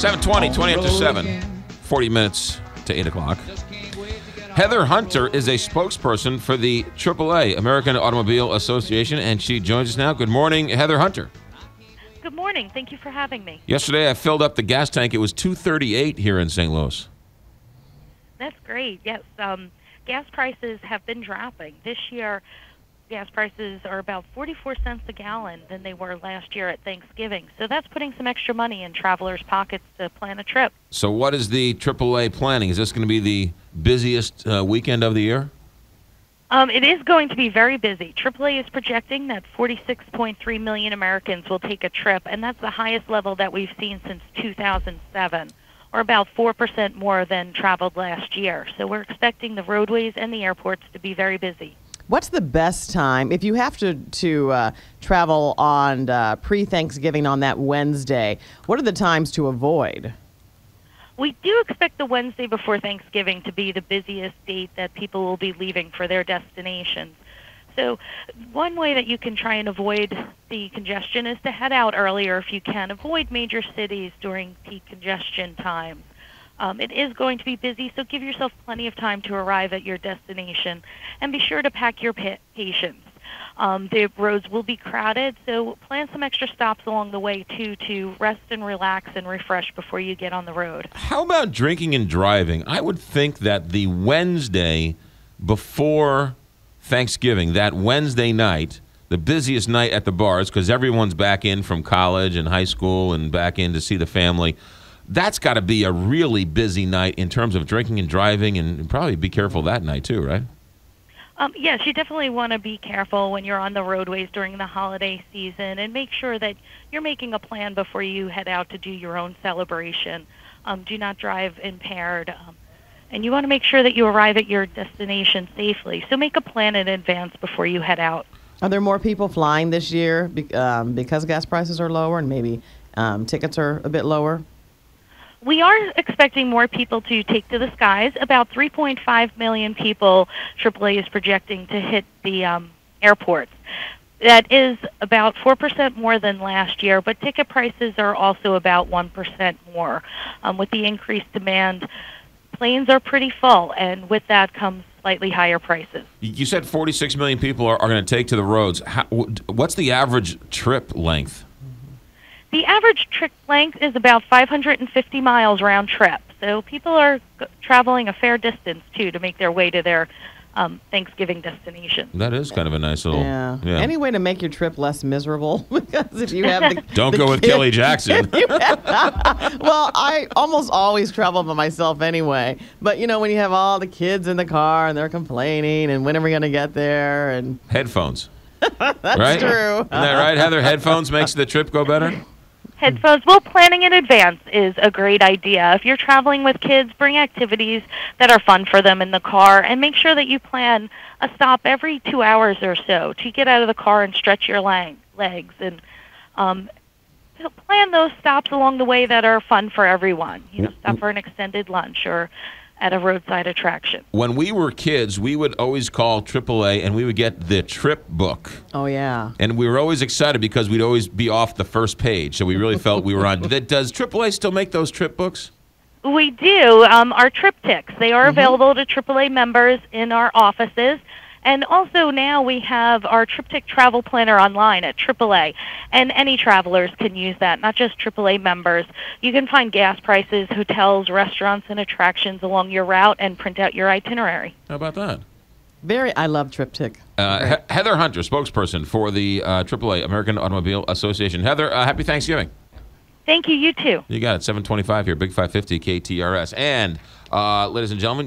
7:20, 20 after 7. 40 minutes to 8 o'clock. Heather Hunter is a spokesperson for the AAA, American Automobile Association, and she joins us now. Good morning, Heather Hunter. Good morning. Thank you for having me. Yesterday I filled up the gas tank. It was $2.38 here in St. Louis. That's great. Yes, gas prices have been dropping. This year, gas prices are about 44 cents a gallon than they were last year at Thanksgiving. So that's putting some extra money in travelers' pockets to plan a trip. So what is the AAA planning? Is this going to be the busiest weekend of the year? It is going to be very busy. AAA is projecting that 46.3 million Americans will take a trip, and that's the highest level that we've seen since 2007, or about 4% more than traveled last year. So we're expecting the roadways and the airports to be very busy. What's the best time if you have to travel on pre-Thanksgiving on that Wednesday? What are the times to avoid? We do expect the Wednesday before Thanksgiving to be the busiest date that people will be leaving for their destinations. So one way that you can try and avoid the congestion is to head out earlier if you can. Avoid major cities during peak congestion times. It is going to be busy, so give yourself plenty of time to arrive at your destination, and be sure to pack your patience. The roads will be crowded, so plan some extra stops along the way, too, to rest and relax and refresh before you get on the road. How about drinking and driving? I would think that the Wednesday before Thanksgiving, that Wednesday night, the busiest night at the bars, because everyone's back in from college and high school and back in to see the family, that's got to be a really busy night in terms of drinking and driving, and probably be careful that night, too, right? Yes, you definitely want to be careful when you're on the roadways during the holiday season, and make sure that you're making a plan before you head out to do your own celebration. Do not drive impaired, and you want to make sure that you arrive at your destination safely. So make a plan in advance before you head out. Are there more people flying this year because gas prices are lower and maybe tickets are a bit lower? We are expecting more people to take to the skies. About 3.5 million people AAA is projecting to hit the airports. That is about 4% more than last year, but ticket prices are also about 1% more. With the increased demand, planes are pretty full, and with that comes slightly higher prices. You said 46 million people are going to take to the roads. What's the average trip length? The average trip length is about 550 miles round trip. So people are traveling a fair distance, too, to make their way to their Thanksgiving destination. That is kind of a nice little... Yeah. Any way to make your trip less miserable? Because if you have the... Don't go with Kelly Jackson. Well, I almost always travel by myself anyway. But, you know, when you have all the kids in the car and they're complaining and when are we going to get there? And Headphones. That's right? true. Isn't that right, Heather? Headphones makes the trip go better? Headphones. Well, planning in advance is a great idea. If you're traveling with kids, bring activities that are fun for them in the car, and make sure that you plan a stop every 2 hours or so to get out of the car and stretch your legs. And plan those stops along the way that are fun for everyone. You know, stop for an extended lunch or at a roadside attraction. When we were kids, we would always call AAA and we would get the trip book. Oh, yeah. And we were always excited because we'd always be off the first page. So we really felt we were on. Does AAA still make those trip books? We do. Our TripTics, they are available to AAA members in our offices. And also now we have our TripTik travel planner online at AAA, and any travelers can use that, not just AAA members. You can find gas prices, hotels, restaurants, and attractions along your route and print out your itinerary. How about that? I love TripTik. Heather Hunter, spokesperson for the AAA, American Automobile Association. Heather, happy Thanksgiving. Thank you. You too. You got it. 7:25 here, Big 550 KTRS. And, ladies and gentlemen,